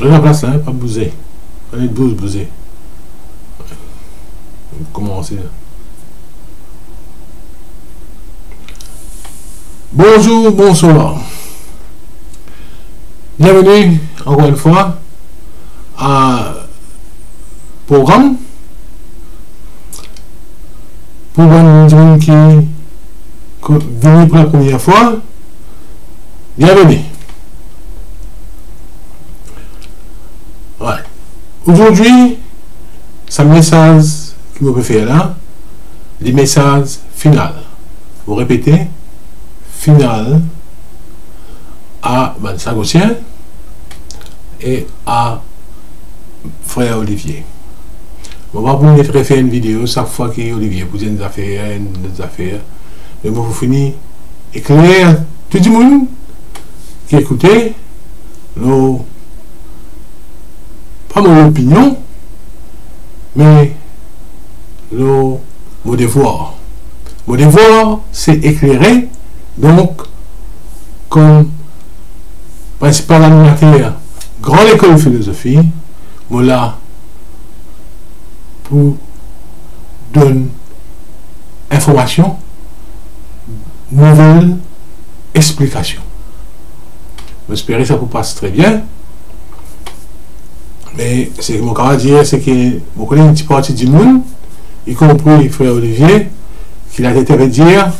La place là, pas bouger. On est 12 bouger. Commencer. Bonjour, bonsoir. Bienvenue encore une fois à programme pour les gens qui viennent pour la première fois. Bienvenue. Ouais. Aujourd'hui, c'est un message qui me préfère là, les messages final. Vous répétez, final à Ban Sagosien et à frère Olivier. On va vous faire une vidéo chaque fois que Olivier vous dit des affaires, mais vous finissez éclairer tout le monde qui écoutez nos pas mon opinion, mais mon devoir. Mon devoir, c'est éclairer, donc, comme principal animateur, grande école de philosophie, moi là, pour donner information, nouvelle explication. J'espère que ça vous passe très bien. Mais ce que mon camarade dit, c'est que vous connaissez une petite partie du monde, y compris frère Olivier, qui a été dire,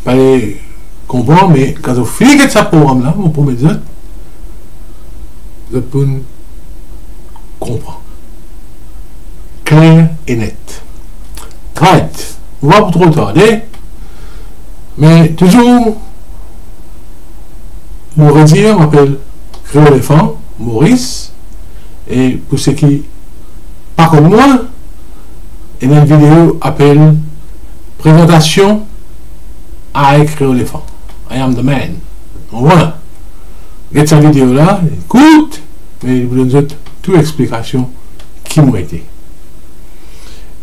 pas les comprendre, mais quand vous finissez ce programme-là, mon premier vous pouvez comprendre. Clair et net. Right. On va pas trop tarder, mais toujours, mon redire m'appelle Créoléphant, Maurice. Et pour ceux qui, pas comme moi, il y a une vidéo appelle présentation avec Créoléphant. I am the man. Donc voilà. Regardez cette vidéo là, écoute, mais je vous donne toute explication qui m'a été.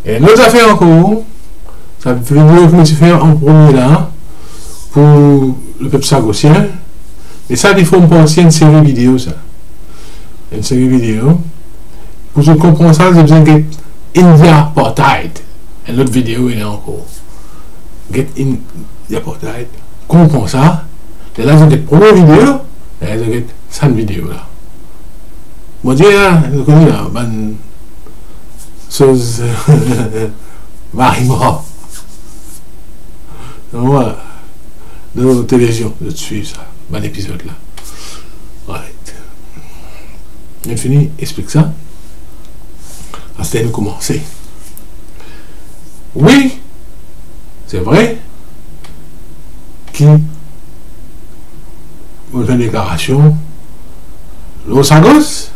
Et nous avons fait encore, ça vidéo que je fait en premier là, pour le peuple sagosien. Et ça, il faut me penser une série vidéo ça. Une série vidéo. Pour que je comprenne ça, j'ai besoin de Get India Apartheid. Et l'autre vidéo, il est encore. Get India Apartheid. Comprends ça. Et là, j'ai des premières vidéos. Et là, j'ai cette vidéo là. Moi, je dis, je connais là, bonne chose. Marie-Mort. Donc voilà. De la télévision, je suis ça. Bon épisode là. Right. J'ai fini, explique ça. C'était nous commencer. Oui, c'est vrai qu'il vous fait une déclaration. Le Sagos,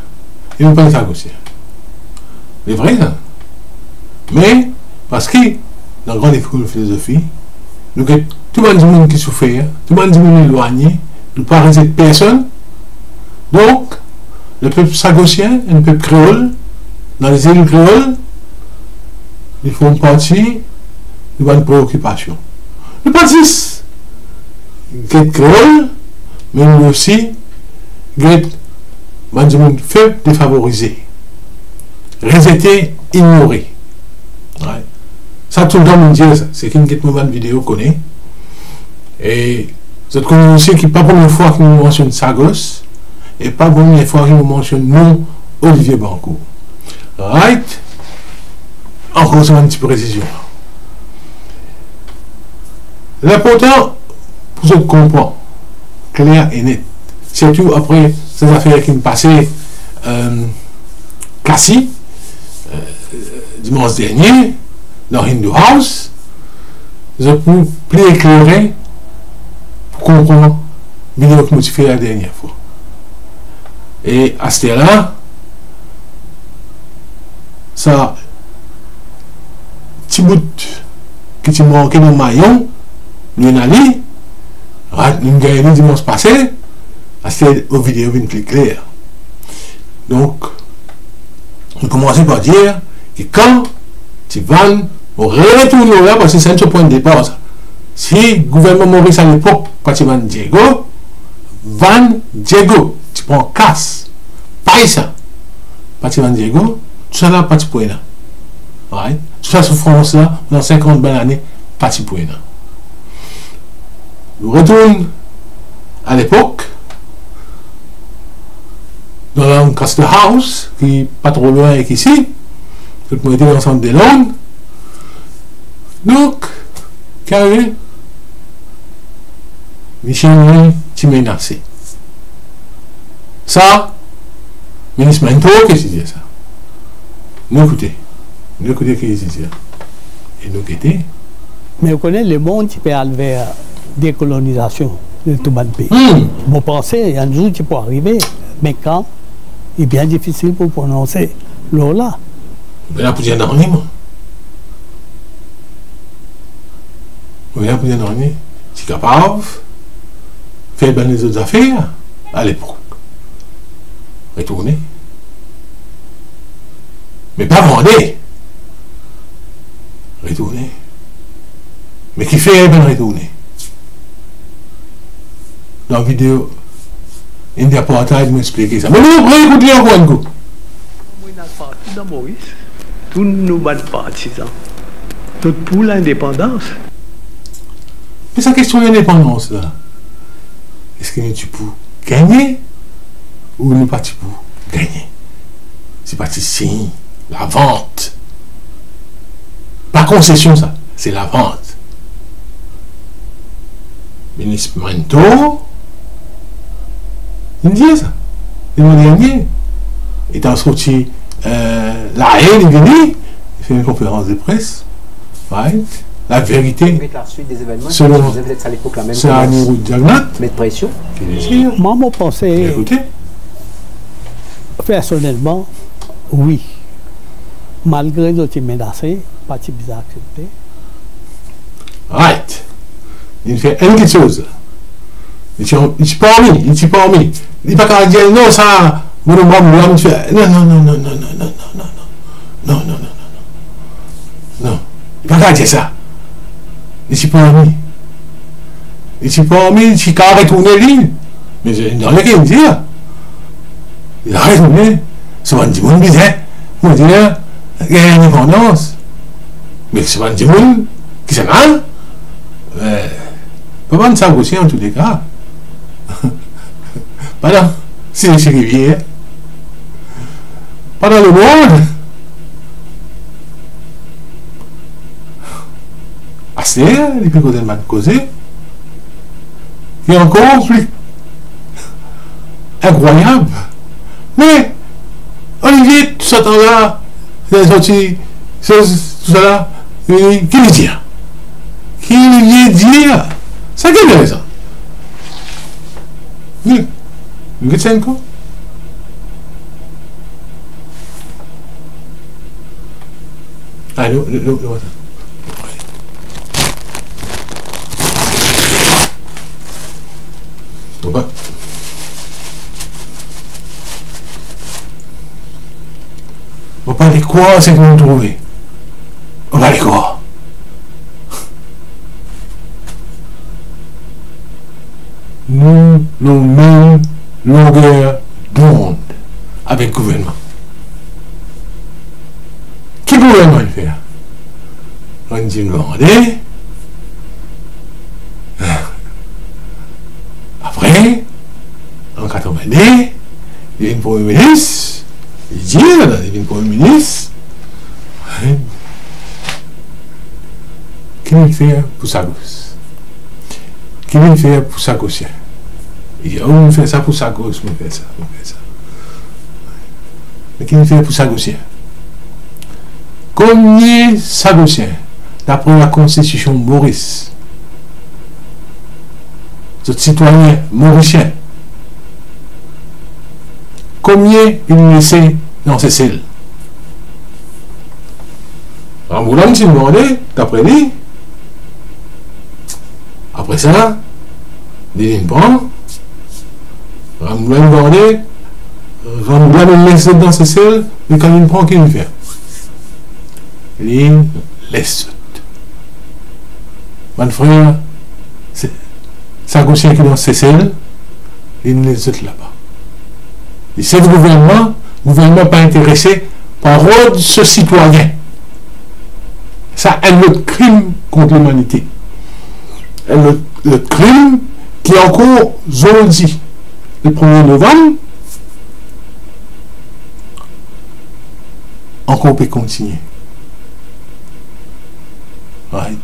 il ne pas le Sagosien. C'est vrai ça. Mais, parce que dans la grande école de philosophie, nous avons tout le monde qui souffre, tout le monde éloigné, nous ne parlons de personne. Donc, le peuple sagosien et le peuple créole, dans les îles créoles, ils font partie de une préoccupation. Nous partissent de créole, mais nous aussi, de faible défavorisé, rejeté, ignoré. Ouais. Ça, tout le temps, me dit ça. C'est qu'une vidéo connaît. Et vous êtes connu aussi qui n'est pas la première fois que nous mentionne Sagos. Et pas la première fois qu'il nous mentionne non Olivier Banco. Right? Encore une petite précision. L'important, pour ce qu'on comprend, clair et net, surtout après ces affaires qui me passaient Cassie, dimanche dernier, dans Hindu House, je peux plus éclairer pour comprendre la vidéo que je fait la dernière fois. Et à ce là ça, petit bout qui te manqué dans le maillon, nous allons nous gagnons dimanche passé, parce que la vidéo est plus claire. Donc, on commence par dire que quand tu vas retourner là, parce que c'est un point de départ, ça. Si le gouvernement Maurice à l'époque, quand tu vas Diego, Van Diego, tu prends casse, Pareil ça. Parti San Diego, tout ça là, parti Puena. Right? Tout ça souffrance là, dans 50 bonnes années, parti Puena. Nous retournons à l'époque, dans Lancaster House, qui n'est pas trop loin ici, tout le monde était ensemble de Londres. Donc, qu'arrive Michel tu menacé. Ça, ministre Mento, qu'est-ce qu'il dit ça? Nous écoutez ce qu'il dit. Et nous écoutez. Mais vous connaissez le monde qui peut aller vers décolonisation de tout le pays. Vous pensez, un jour, tu peux arriver, mais quand, il est bien difficile pour prononcer l'eau-là. Mais là, pour dire non, moi. Oui, là, pour dire non, tu es capable de faire bien les autres affaires à l'époque. Retourner. Mais pas vendre. Retourner. Mais qui fait bien retourner. Dans la vidéo, India Portage m'expliquer ça. Mais nous, écoutez encore un coup. Dans Maurice, tous nos partisans, tout pour l'indépendance. Mais sa question d'indépendance là, est-ce que tu peux gagner ou nous pas pour gagner? C'est pas ici, la vente. Pas concession ça, c'est la vente. Ministre Mento, il me dit ça. Le mois dernier, il est sorti la haine, il vient, il fait une conférence de presse. Right? La vérité, la suite des événements, selon vous avez à l'époque la même c'est un niveau de diagnat. mettre pression. Moi, je pensais, Écoutez, personnellement, oui. Malgré les menacés, pas de bizarre accepté. right. Il fait une petite chose. Il n'est pas mis, il n'est pas mis. Il n'est pas qu'à dire non, ça, mon homme, il fait non, non, non, non, non, non, non, non, non, non, non, non, non, non. Il n'est pas qu'à dire ça. Il n'est pas mis. Il n'est pas mis, il est qu'à retourner l'île. Mais dans le cas, il me dit, il a retourné. C'est pas un petit monde bizarre. Il me dit, il y a une indépendance. Mais c'est pas un petit monde qui s'est mal. Pas prendre ça aussi en tous les cas. Pas dans c'est rivières. Pas dans le monde. Assez, les plus côtés de ma causé. Il y a encore plus incroyable. Mais Olivier, tout ce temps-là, il est sorti, tout ça là, qui lui dit? Qui lui dit? Ça qui est intéressant. Oui. Vous êtes encore? Allez, le Pourquoi? On va parler quoi, c'est que nous trouvons? On va parler quoi? Nous, nos mêmes longueurs d'onde avec le gouvernement. Qui gouvernement le fait? On dit nous demander. Après, en 80 années, il y a une premier ministre, il dit, il y a une premier ministre, qui me fait pour sa gosse? Qui me fait pour sa gosse? Il dit, oh, on fait ça pour sa gosse, on fait ça, on fait ça. Mais qui me fait pour sa gosse? Combien sa gosse, d'après la constitution Maurice, ce citoyen mauricien, combien il laissait dans ses cells? En voulant se demander, d'après lui, après ça, il prend, en voulant demander, en voulant le laisser dans ses cells, mais quand il prend, qu'il fait? Il laisse. Mon frère, c'est sa gauche qui est dans ses cells, il ne les autres là-bas. Et ce gouvernement pas intéressé par rôle ce citoyen. Ça est le crime contre l'humanité. Le crime qui est encore aujourd'hui, le 1er novembre, encore peut continuer. Right.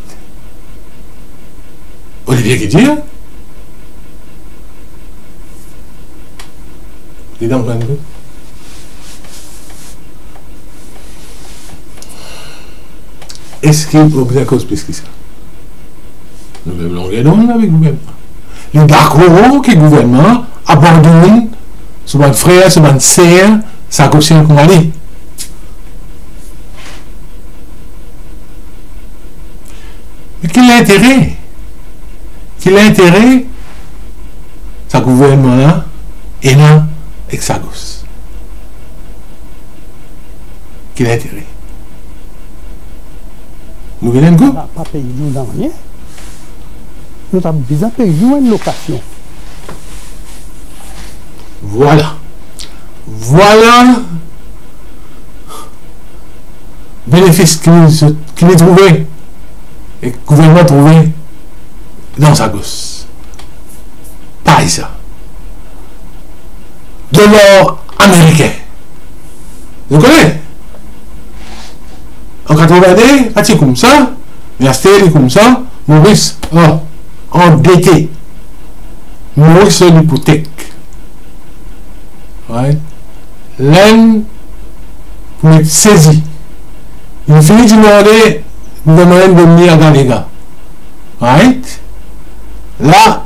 Olivier qui dit, dans le est-ce qu'il y a bien cause plus que ça? Nous même longueur d'onde avec le gouvernement. Les d'accord que le gouvernement abandonne sur votre frère, sur votre sœur, ça cautionne qu'on aller. Mais quel est l'intérêt? Quel est l'intérêt? Ce gouvernement-là est là avec sa gosse. Quel est l'intérêt? Nous venons de go? Pas payer nous dans rien. Nous avons besoin de payer une location. Voilà. Bénéfice qu'il a trouvé et que le gouvernement a trouvé dans sa gosse. Pas ça. De l'or américain. Vous connaissez? En 80, pas comme ça, mais c'était comme ça, Maurice endetté. Maurice l'hypothèque. Right? L'un pour être saisi. Il finit de demander de venir à les gars. Right? Là,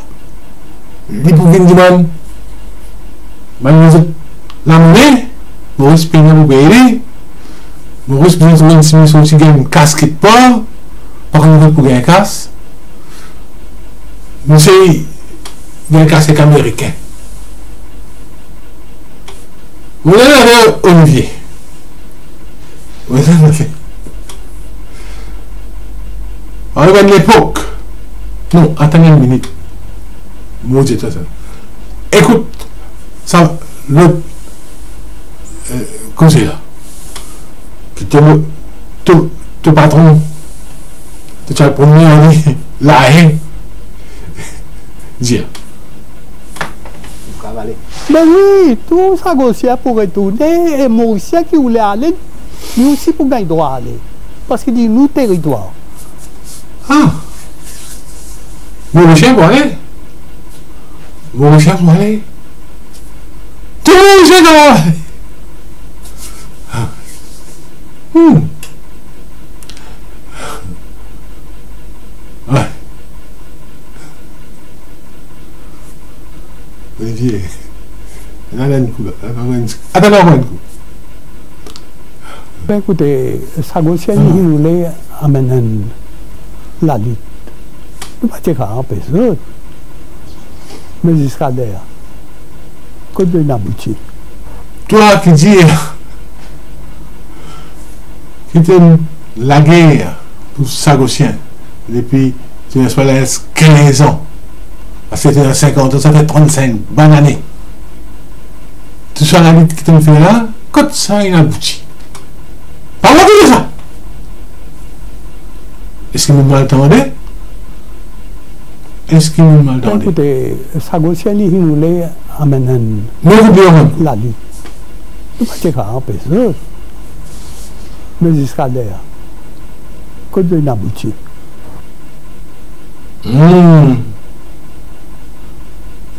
il peut venir demander la monnaie, Maurice paye pour payer. Maurice peut trouver une simulation aussi une casquette pas contre pour gagner un casse. Monsieur, il y a un casque américain. Vous avez Olivier. Vous avez à l'époque. Non, attendez une minute. Mon Dieu, ça. Écoute, ça, le conseiller là. Ton patron, tu as le premier année, la haine. Dire. Ben oui, tout ça gossier pour retourner, et Mauricien qui voulait aller, lui aussi pour gagner droit à aller. Parce qu'il dit nous territoire. Ah! Mauricien pour aller? Mauricien pour aller? Tout le monde doit aller! Ouais. Olivier. Attends, un coup. Ben écoutez, Sagosien, il voulait amener la lutte. Il ne va pas dire qu'à empêcher. Mais jusqu'à d'ailleurs. Côte de Nabouti. Toi qui dis la guerre pour Sagosien depuis 15 ans. Parce que c'était 50 ans, ça fait 35 bonnes années. Tout ça, la lutte qui t'en fait là, quand ça, il a abouti. Parlons de ça. Est-ce qu'il nous m'entendait? Est-ce qu'il nous m'entendait? Écoutez, Sagosien, il voulait amener la lutte. Il ne va pas dire qu'à empêcher. Mais jusqu'à d'ailleurs. Côte de Nabouti.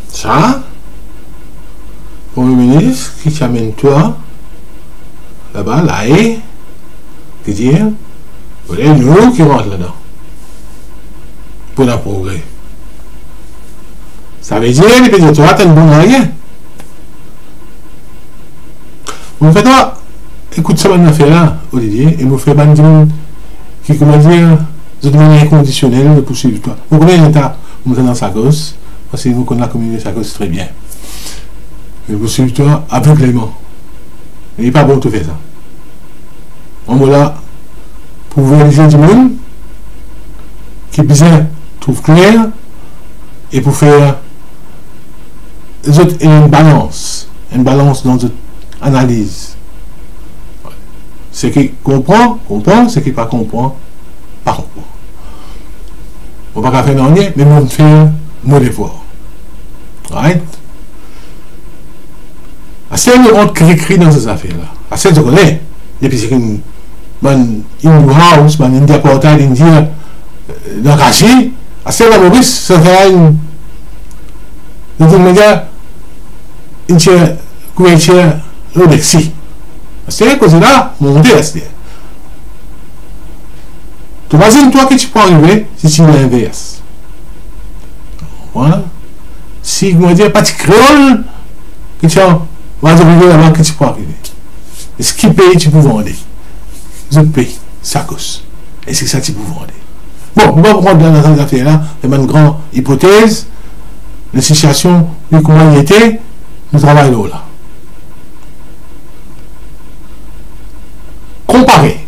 Ça, Premier ministre qui t'amène toi là-bas, là, et qui dit, vous avez nous qui rentre là-dedans pour le progrès. Ça veut dire que toi, tu as une bonne rien. Vous faites toi, écoute ça, on a fait là, Olivier, et nous fait un monde qui, comment dire, de manière inconditionnelle de poursuivre toi. Vous connaissez l'état, vous êtes dans sa gosse, parce que vous connaissez la communauté sa gosse très bien. Mais poursuivre toi aveuglément. Et il n'est pas bon de faire ça. On est là pour réaliser du monde qui bien trouve clair et pour faire les autres une balance. une balance dans notre analyse. Ce qui comprend, ce qui pas comprend, pas comprend. On ne va pas faire rien, mais on fait nos devoirs. Right? Assez de rentre cri dans ces affaires-là. Assez de connaître. Et puis c'est une house, une India portail, India dans Kachi. Assez de Maurice, ça fait une méga, une couverture, l'Odexi. C'est que là, monter à ce. Tu imagines toi que tu peux arriver si tu l'inverse. Voilà. Si, comment dire, pas de créole, que tu as, vas arriver là-bas que tu peux arriver. Et ce qui paye, tu peux vendre. Je paye, ça cause. Et c'est ça que tu peux vendre. Bon, on va prendre dans cette affaire-là, c'est une grande hypothèse, la situation, comment il était, le travail là. Comparer,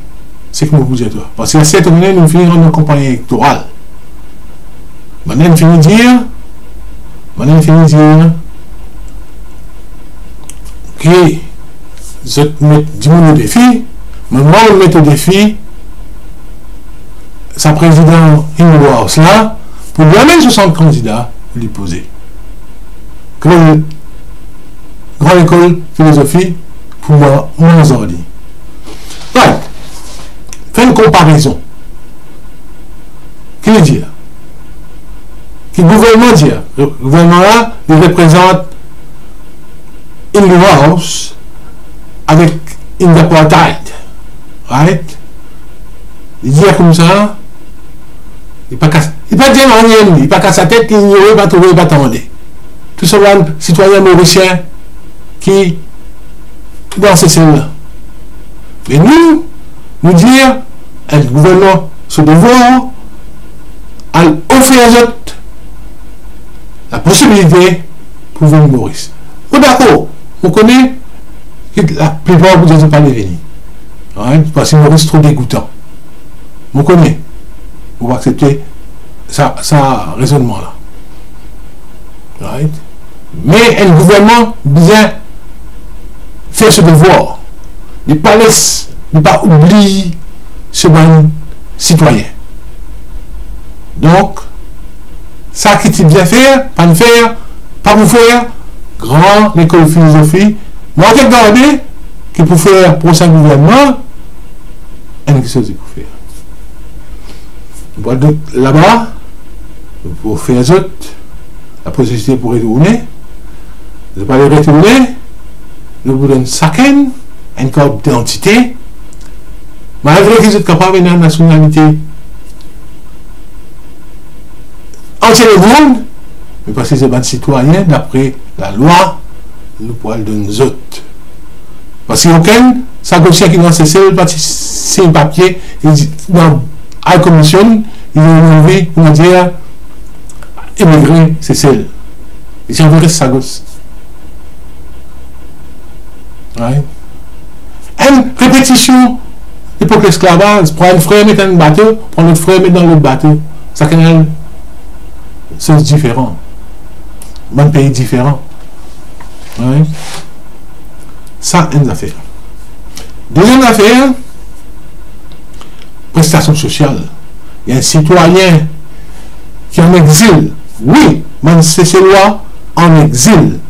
c'est que je vous dis toi. Parce que cette année, nous finirons une campagne électorale. Maintenant, nous finissons de dire que je mets du monde au défi, mais moi, je mets au défi sa présidente House là, pour lui amener 60 candidats pour lui poser. Que la grande école philosophie, pour moi, on dit. Ouais. Fais une comparaison. Qui veut dire? Qui le gouvernement dit? Le gouvernement là, il représente une house avec une apartheid. Right? Il dit comme ça, il pas dire rien, il pas casse sa tête, il n'y pas trouver, pas attendre. Tout ce monde, citoyen mauricien, qui dans ces scènes-là. Mais nous dire, le gouvernement se devoir à offrir aux autres la possibilité pour venir Maurice. Bon, d'accord, on connaît que la plupart vous ne pas les venir. Right? Parce que Maurice est trop dégoûtant. On connaît. On va accepter ça raisonnement-là. Right? Mais le gouvernement bien fait ce devoir. Il ne pas laisse, il ne pas oublier ce bon citoyen. Donc, ça qui est bien faire, pas vous faire, grand l'école philosophie, moi je regarder qui pour faire pour ce gouvernement, et quelque chose pour faire. Là-bas, pour faire les autres, la possibilité pour retourner, je ne vais pas les retourner, je vous donne chacun une carte d'identité, malgré qu'ils sont capables de nationalité entière du monde, mais parce que c'est un citoyen, d'après la loi, nous pouvons le donner aux autres. Parce qu'il n'y a aucun Sagosien qui est dans ces cellules, c'est un papier, dans la commission, ils ont enlevé, on va dire, émigrer ces cellules. Ils ont enlevé Sagos. Ouais. Une répétition, l'époque esclavage, prendre un frère, mettre dans un bateau, prendre l'autre frère, mettre dans l'autre bateau. Ça crée c'est différent. Bon pays différent. Ouais. Ça, une affaire. Deuxième affaire, prestation sociale. Il y a un citoyen qui est en exil. Oui, mais c'est loi en exil.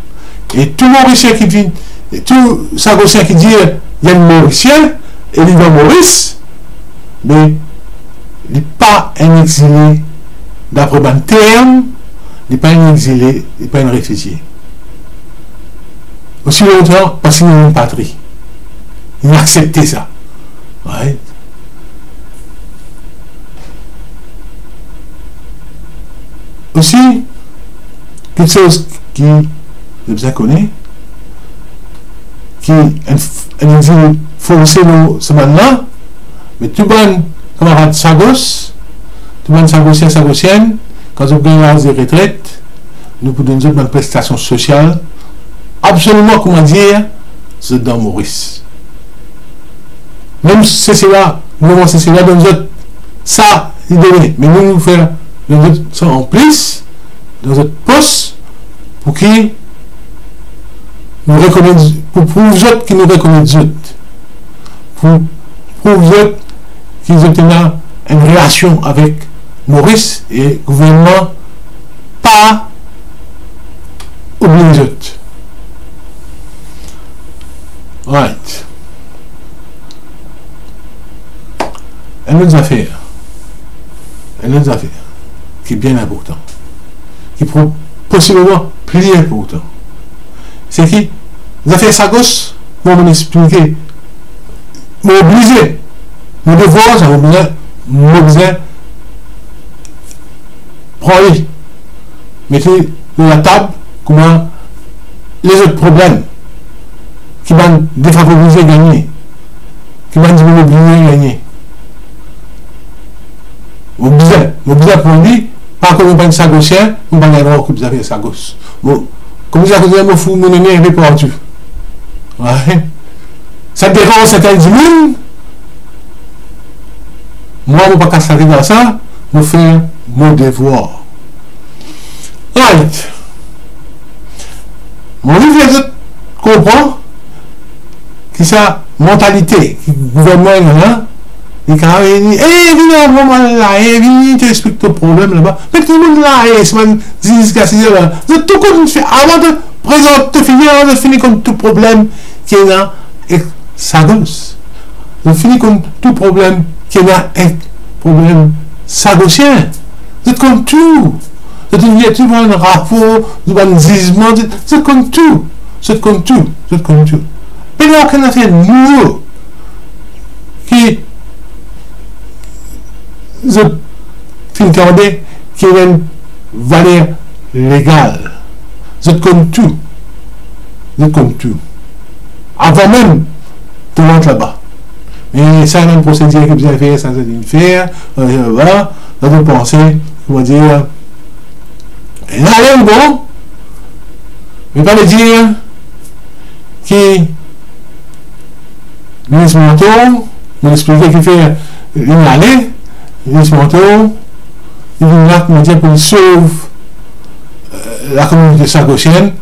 Et tout Mauricien qui dit, et tout Sagosien qui dit, il y a un Mauricien, et il va Maurice, mais il n'est pas un exilé d'après un terme, il n'est pas un exilé, il n'est pas un réfugié. Aussi longtemps, parce qu'il y a une patrie. Il a accepté ça. Ouais. Aussi, quelque chose qui, je bien connais, qui est un exil forcé dans ce moment-là, mais tout le monde, camarade Sagos, tout le monde Sagosien, Sagosienne, quand vous gagnez des retraites, nous pouvons donner une prestation sociale, absolument, comment dire, c'est dans Maurice. Même si c'est là, nous c'est là dans notre, ça, il donne, mais nous faire dans notre, ça en plus, dans notre poste, pour qui nous reconnaître, pour prouver qui nous reconnaissent, pour prouver qu'ils ont une relation avec Maurice et le gouvernement, pas oublier les autres. Right. Une autre affaire qui est bien important, qui est possiblement plus important, c'est que les affaires Sagos, pour m'expliquer, m'obliger, mon devoir, ça m'obliger, prendre, mettez sur la table, comment les autres problèmes qui vont défavoriser gagner, qui vont diminuer gagner. M'obliger pour lui, pas comme un sagosien, on va aller couper les affaires Sagos. Comme ça, vous avez fou, mon ennemi est partout. Ouais. Ça dérange certains du monde. Moi, je ne vais pas casser dans ça. Je fais mon devoir. Right. Mon livre, je comprends que sa mentalité, que le gouvernement est là, et quand il dit, viens, vraiment là, viens, tu expliques ton problème là-bas. Mais tout le monde là, c'est man, dit que c'est là. C'est tout comme tu fais avant de présenter, de finir comme tout problème qui est là, et Sagos. De finir comme tout problème qui est là, et problème sagosien. C'est comme tout. C'est une vie, tu vois un rapport, tu vois un gisement, c'est comme tout. C'est comme tout. C'est comme tout. Mais il n'y a aucune affaire nouveau qui je regardez qui a une valeur légale. C'est comme tout. C'est comme tout. Avant même de rentrer là-bas. Et ça, même procédure que vous avez fait, ça vous avez faire, voilà, dans vos pensées, on va dire, là, bon, mais pas le dire qui, ministre Manteau, nous expliquer qu'il fait une année, ministre Manteau, il vient là pour dire qu'il sauve la communauté sagosienne,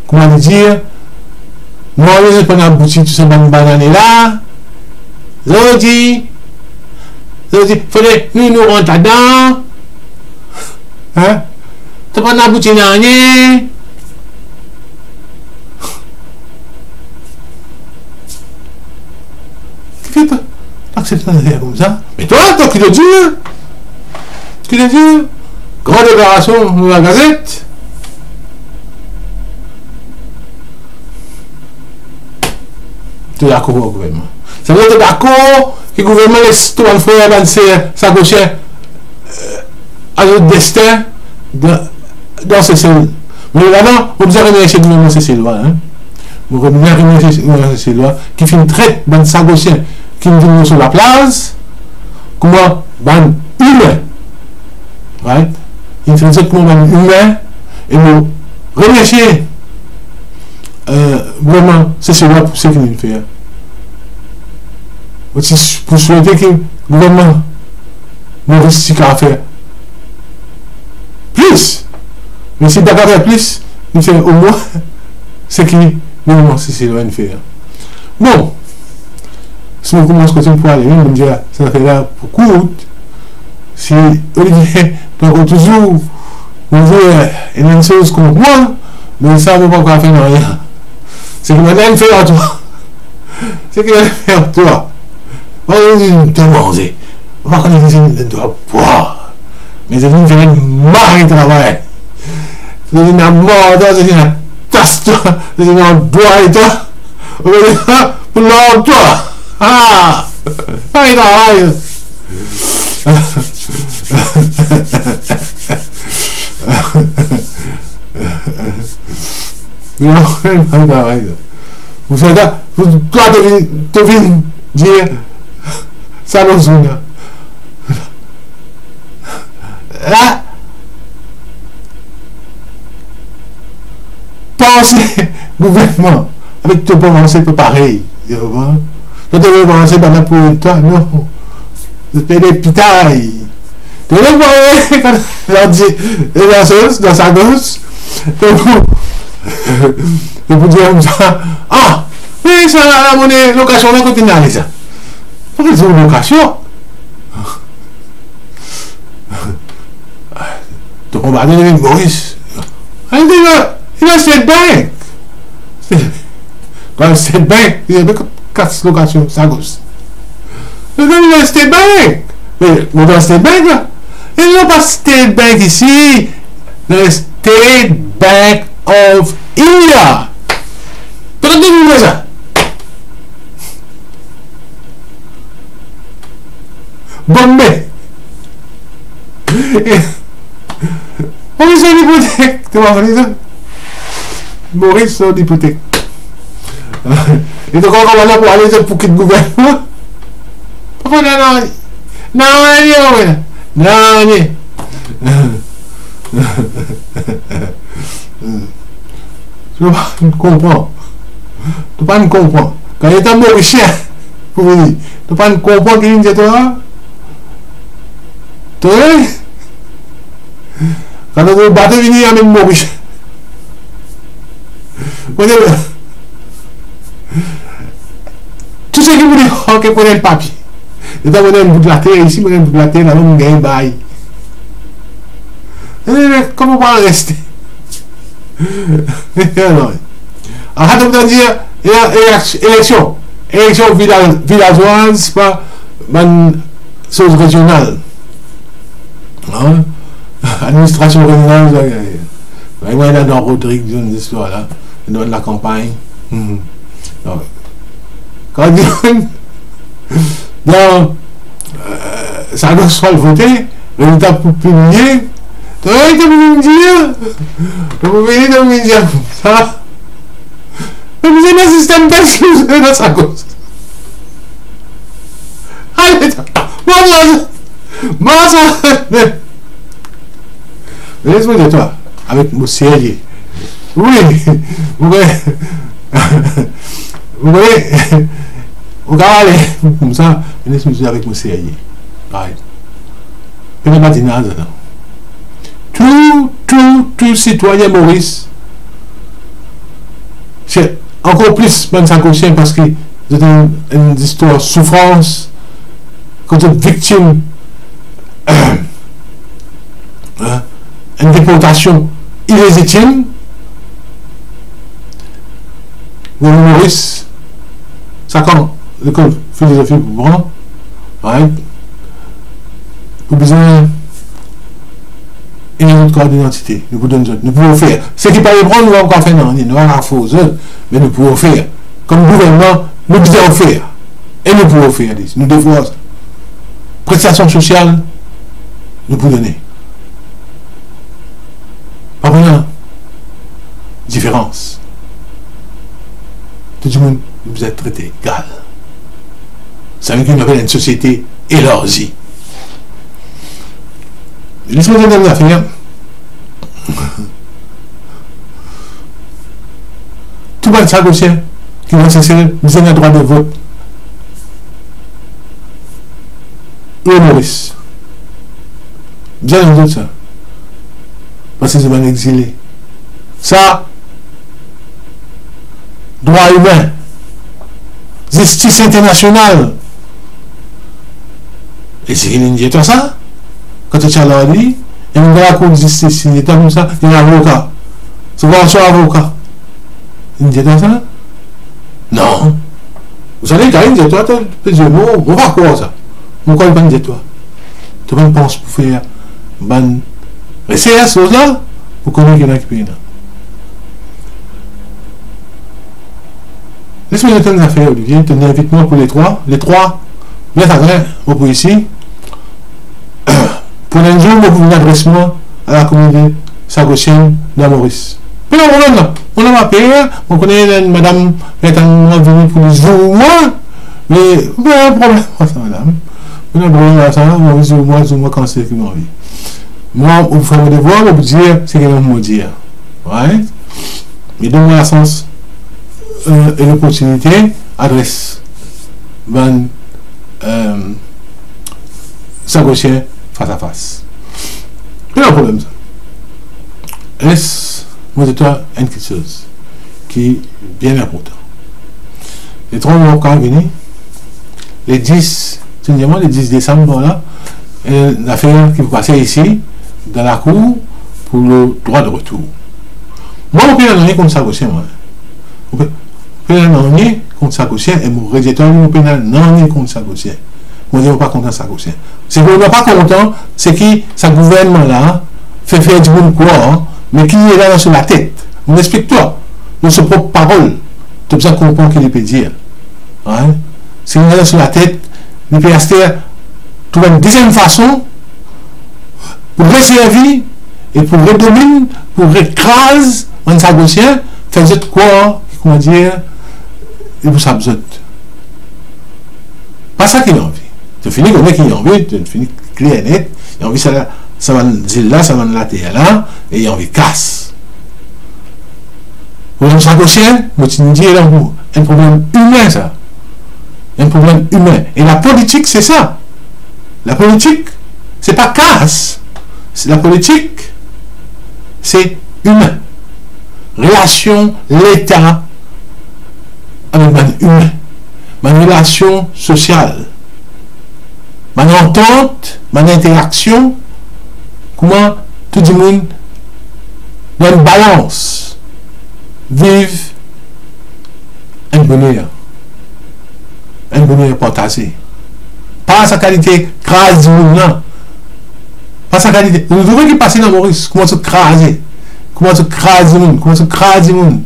comment dire, moi, je ne sais pas abouti tout ce banane là, Zodi, faudrait nous rentre là-dedans, hein, t'as pas abouti rien. Tu peux accepter un affaire comme ça. Mais toi qui le dis, grande déclaration dans la Gazette. Tu es d'accord au gouvernement. Ça veut dire d'accord que le gouvernement laisse tout le monde faire avancer sa gauche à notre destin dans ces cellules. Mais maintenant, on doit remercier le gouvernement ces lois. On doit remercier ces lois qui font très dans sa gauche qui nous viennent sur la place, comment ban humain, right? Il fait ça comme ban humain, et nous remercier vraiment ces lois pour ce qu'ils nous font. Aussi pour souhaiter que le gouvernement nous réussisse à faire plus. Mais si d'accord faire plus, nous fait au moins ce qui nous c'est loin de faire. Bon. Si on commence à pour aller, on me dit, ça fait là pour coûte. Si Olivier, donc toujours, on veut une chose comme moi, mais ça ne va pas faire rien. C'est que maintenant, il fait à toi. C'est qu'il va faire à toi. On va te manger. On va connaître que tu dois boire. Mais c'est une fait marre de travail. C'est une mort, c'est une tasse, c'est une boire et toi. On va dire, pour l'emploi. Ah! Vai travail! Non, vai travail. Vous savez, toi, tu viens dire ça nous sonne. Là, pensez, gouvernement, avec tout bon, c'est pas pareil. Tu devais commencer par la pour toi, non. Tu des pitailles. Tu devais voir quand on dit la sauce dans sa gauche. Je vous dire comme ça, ah, mais ça, la monnaie, location, là, continue à aller ça. Pourquoi ils ont une location? Donc on va donner Maurice. Il a State Bank. Dans le State Bank, il y a 4 locations, ça gosse. Il a State Bank. Mais dans le State Bank, là, il n'y a pas State Bank ici. Le State Bank of India. Pourquoi tu dis ça? Bombay. Maurice son hypothèque. Tu m'as dit ça? Maurice son hypothèque. Et donc on va là pour aller pour quitter le gouvernement. Pourquoi non? Non, je ne comprends. Tu ne pas me comprendre. Quand il est un Mauricien, pour vous dire, tu ne pas me comprendre qu'il y a toi. Tu vois? Quand on va venir à même Mauricien. Tout ce qui vous dit, ok, prenez le papier. Et dans un bout de la terre, ici, un bout de la terre, là, on gagne bail. Comment on va en rester? Alors, on va dire, élection villageoise, pas une chose régionale. Administration régionale, il y a dans Rodrigue, une histoire là, dans la campagne. Quand on dit, dans ça doit se voter, résultat pour publier, tu me dire, ça. Mais vous avez un système d'exclusion dans sa cause. Allez, moi, ça. Mais laisse-moi dire toi, avec mon serrier. Oui, vous voyez, vous allez, comme ça, laisse-moi dire avec mon serrier. Pareil. Mais pas dit nada, non. Tout citoyen Maurice, c'est encore plus bon ça conscient parce que c'est une histoire de souffrance, quand tu es victime, une déportation illégitime, le Maurice, ça quand l'école philosophie pour prendre, right? Pour besoin une autre carte d'identité. Nous pouvons faire. Ce qui peut prendre, nous allons encore faire, non, nous allons faire aux autres, mais nous pouvons faire. Comme gouvernement, nous devons faire. Et nous pouvons faire. Nous devons. Prestations sociales, nous pouvons donner. Pas vraiment. Différence. Tout le monde, vous êtes traités égal. Ça veut dire qu'on appelle une société élargie. Laisse-moi dire une affaire. Tout le monde sagocien qui va s'insérer, vous avez le droit de vote. Et Maurice. Bien entendu ça. Parce que c'est un exilé. Ça, droit humain, justice internationale. Et c'est qu'il y a ça. Quand tu as l'ordre, il y a une cour de justice, il y a comme ça, il y a un avocat. Souvent, tu es avocat. Il dit ça? Non. Vous savez, quand il dit toi, tu peux dire, on va quoi ça? Pourquoi il va dire toi? Tu ne penses pour faire une recherche là pour connaître qu'il y a qui paye là. Laisse-moi dire une affaire, Olivier, tu invite moi pour les trois. Les trois, bien t'adresse, moi pour ici. Pour un jour, vous venez adresser moi à la communauté sagocienne de Maurice. Mais non, on a payé, on connaît madame qui est venue pour les jours, moi, mais pas de problème, ça, madame. On a problème ça, moi, quand c'est qui m'a vu. Moi, vous faites vos devoirs, vous dire ce que vous me dire. Ouais? Mais donne-moi la chance et l'opportunité, adresse. Ben, sagocien face à face. Quel est le problème ça? Laisse-moi de toi une chose. qui est bien important. Les 3 mois qui venus, les 10 décembre, là, une affaire qui va passer ici, dans la cour, pour le droit de retour. Moi, je ne peux pas rien contre Sarkozy. Je ne peux pas rien contre Sarkozy et mon rédacteur ne peut pas rien contre Sarkozy. Moi, je ne suis pas content Sarkozy. C'est qu'on n'est pas content, c'est que ce gouvernement-là fait faire du bon quoi, mais qui est là sur la tête. On explique-toi, de ses propres paroles. Tu as besoin de comprendre ce qu'il peut dire. Ouais? C'est qu'il est là sur la tête, il peut trouver une deuxième façon pour resservir et pour redominer, pour écraser un Sarkozien, faire quoi, comment dire, et pour ça besoin. Pas ça qu'il a envie. Tu finis comme qu'il a envie, tu finis clair et net, il a envie ça va dire là, ça va la terre là, et il a envie de casse. Pour un Sarkozien, moi tu me dis, il y a un problème humain ça. Un problème humain. Et la politique, c'est ça. La politique, c'est pas casse. La politique, c'est humain. Relation, l'État avec l'humain. Ma relation sociale. Ma entente, ma interaction. Comment tout le monde dans une balance vive un bonheur. Un bonheur partagé. Pas sa qualité crase du monde, non. Pas sa qualité. Vous voyez qui passe dans Maurice, comment se craser. Comment se crase du monde, comment se crase du monde.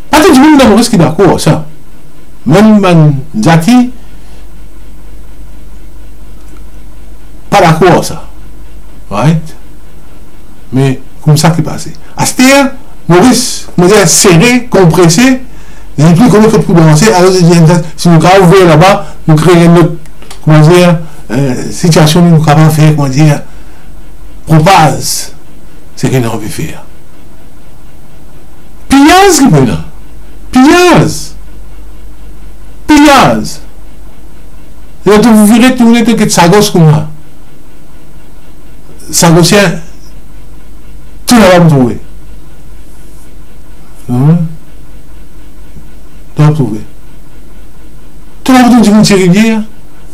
Pas tout le monde dans Maurice qui est d'accord, ça. Même Jackie, pas d'accord, ça. Right? Mais, comme ça qui passe. À ce terme, Maurice, vous êtes serré, compressé, il n'y a plus comment que pour danser, alors si nous avons ouvert là-bas, nous créons une autre, comment dire, situation où nous avons fait, comment dire, propage, c'est qu'il a envie de faire. Pillage qui peut là. Pillage. Et là, vous verrez tout le monde que ça gosse comme moi. Ça gosse, tout le monde va me trouver. Tu vas trouver. Tu vas trouver une rivière,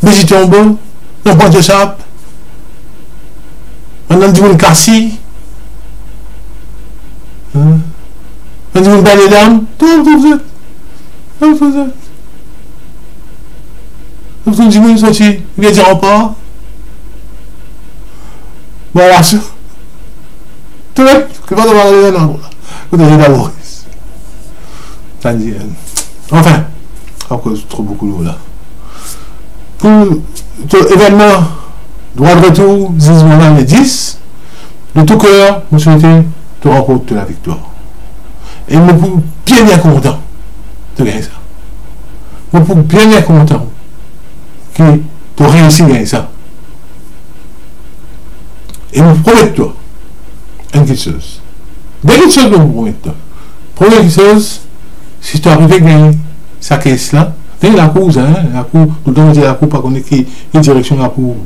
Béji Tombeau, un point de chape, un homme du cassis, un homme dans les dames, tu vas trouver. Tu vas trouver. Tu vas trouver une sortie, il vient dire en pas. Voilà, tu vas devoir aller dans l'endroit. Tu vas d'abord. Ça dit. Enfin, encore trop beaucoup d'eau là. Pour l'événement droit de retour, 10 mois et 10, de tout cœur, je souhaite te remporter la victoire. Et nous pouvons bien content de gagner ça. Nous pouvons bien content que tu réussis à gagner ça. Et nous promettons une petite chose. Deux petites choses nous promettons. Première chose, si tu arrives à gagner sa caisse là, la cour, la cour, tout le temps on dit la cour, pas qu'on est qui direction la cour,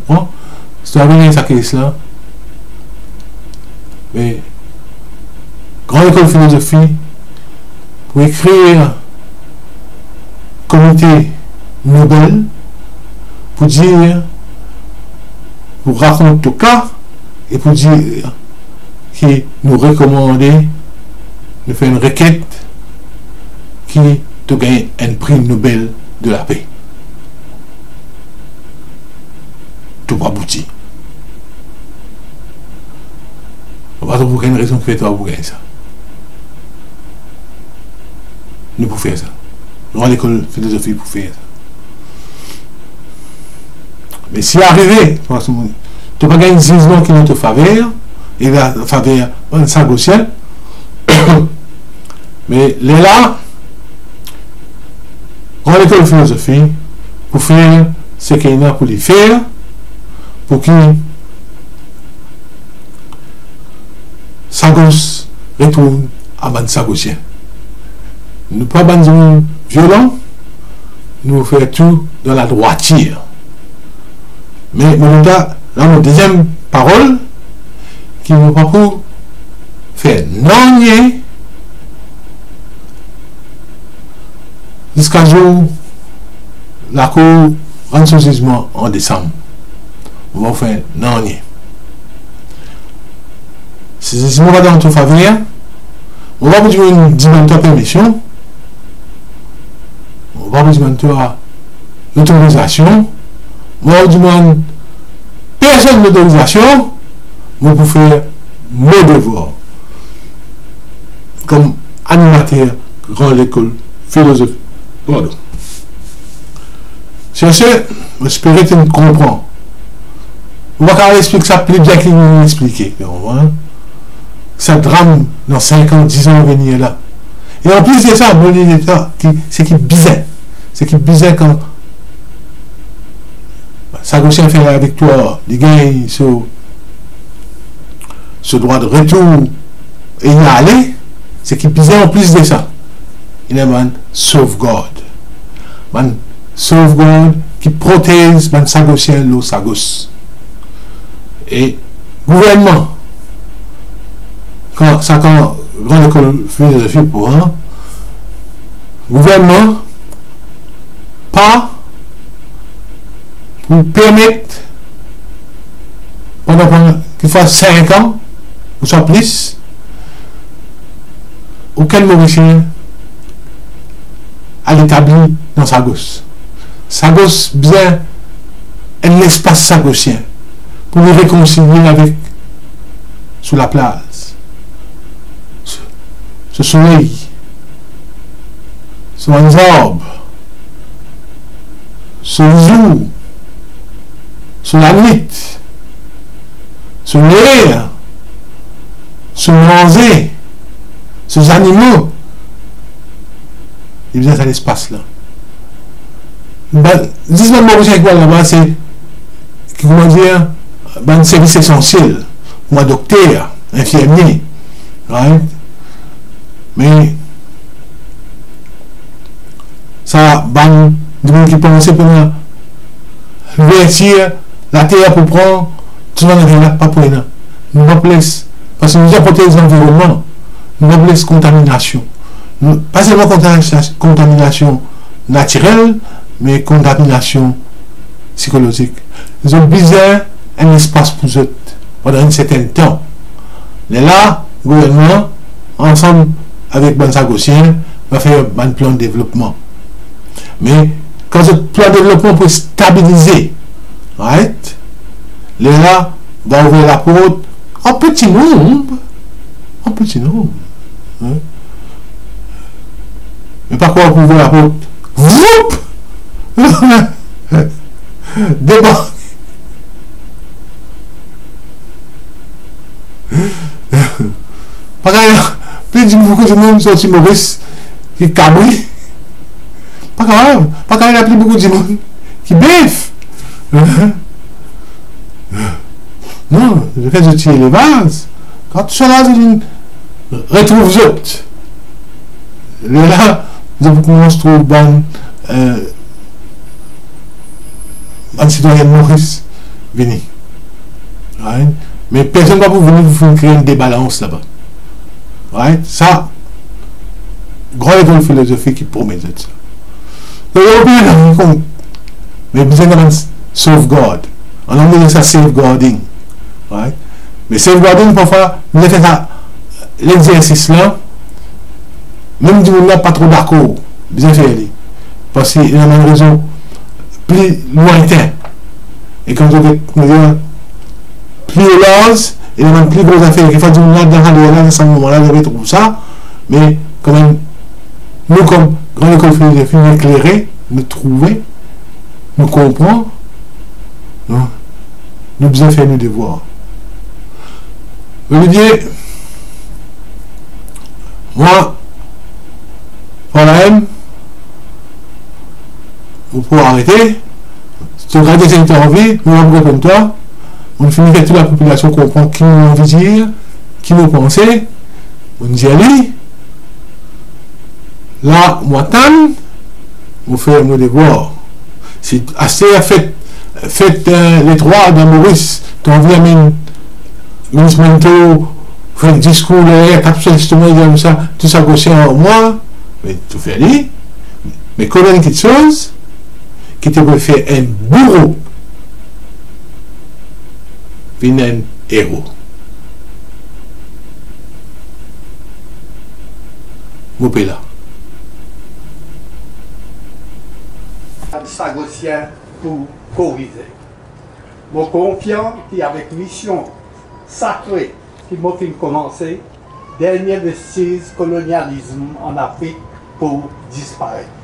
si tu arrives à gagner sa caisse là, mais grande école de philosophie, pour écrire comité Nobel, pour dire, pour raconter le cas, et pour dire que nous recommandons de faire une requête qui te gagne un prix Nobel de la paix. Tout pas abouti. On va trouver une raison qui fait toi pour gagner ça. Nous pouvons faire ça. Nous avons l'école de philosophie pour faire ça. Mais si arrivé, tu n'as pas gagné un jugement qui est te faveur, et la faveur en Sarkozien, mais les là, on a l'école de philosophie pour faire ce qu'il y a pour les faire, pour que Sarkozy retourne à ban Sarkozien. Nous ne pas ban violent, nous faisons tout dans la droiture. Mais là, mon deuxième parole, qui ne va pas pour faire non jusqu'à jour, la Cour rend son jugement en décembre. On va faire non rien. Si je ne vais pas dans ton faveur, on va vous dire une demande de permission, on va vous demander l'autorisation, on va vous demander personne d'autorisation, pour faire mon devoir comme animateur grande école philosophique. Pardon. Cherchez, j'espère que tu comprends. On va quand même expliquer ça plus bien qu'il nous expliquer. Ça drame dans 5 ans, 10 ans à venir là. Et en plus de ça, c'est qui bizarre. C'est qui bizarre quand Sagosien fait la victoire, il gagne ce droit de retour et y aller. C'est qui bizarre en plus de ça. Il y a une sauvegarde. Une sauvegarde qui protège les Sagossiens, le Sagos. Et gouvernement, quand grande école philosophie pour un gouvernement, pas pour permettre pendant qu'il fasse 5 ans ou soit plus, aucun Mauricien à l'établir dans Sagos. Sagos bien un espace sagossien pour nous réconcilier avec sous la place. Ce soleil, sur un arbre, sur le jour, sur la nuit, sur l'air, sur manger, sur les animaux. Il vient à l'espace là. Dis-moi, Mauricien, quoi là-bas, c'est, comment dire, un service essentiel, moi, docteur, infirmier, right? Mais ça, du monde qui pensait pendant vertir la terre pour prendre, tout le monde n'est pas pour rien. Nous ne plus, parce que nous apportons l'environnement, nous ne plus contamination. Pas seulement contamination naturelle, mais contamination psychologique. Nous avons besoin d'un espace pour eux pendant un certain temps. Mais là, le gouvernement, ensemble avec les Sagossiens, va faire un plan de développement. Mais quand ce plan de développement peut stabiliser, right, là, va ouvrir la porte en petit nombre. En petit nombre. Hein? Mais par quoi on peut ouvrir la porte? Whoop! Débarque. Pas grave, plus de beaucoup de monde sorti Maurice qui cabri. Pas grave, il y a plus beaucoup de monde qui biffe. Non, je fais de tirer les vases. Quand tu seras là, tu retrouves les autres. Là, nous avons commencé à trouver un citoyen de Maurice venir. Right? Mais personne ne va venir vous créer une débalance là-bas. Right? Ça, grande école philosophique qui promet ça. Donc, il y a mais besoin de sauvegarde. En anglais, c'est ça safeguarding. Right? Mais safeguarding, parfois, nous avons fait l'exercice là, même si vous n'êtes pas trop d'accord, bien faire. Parce qu'il y a une raison plus lointaine. Et quand vous êtes plus large, il y a une plus grosse affaire. Il faut dire que dans ce moment-là, vous trouver ça. Mais quand même, nous, comme grande école philosophique, nous éclairer, nous trouver, nous comprendre, nous devons faire nos devoirs. Je veux dire, moi, problème, vous pouvez arrêter. Si tu regardes cette envie, nous allons comme toi. On finit que toute la population comprend qui nous a envie de dire, qui nous pensait. On dit allez. Là, moi, tam, vous faites nos devoirs. C'est assez fait les droits de Maurice. Tu as envie à ministre Mento, faire un discours, justement, il y a ça, tout ça, gaucher en moi. Mais tout fait aller. Mais connaître quelque chose qui te peut faire un bourreau, puis un héros. Moupé là. Sagossien pour corriger. Je suis confiant qu'avec mission sacrée qui m'a fait commencer, dernier vestige colonialisme en Afrique pour disparaître.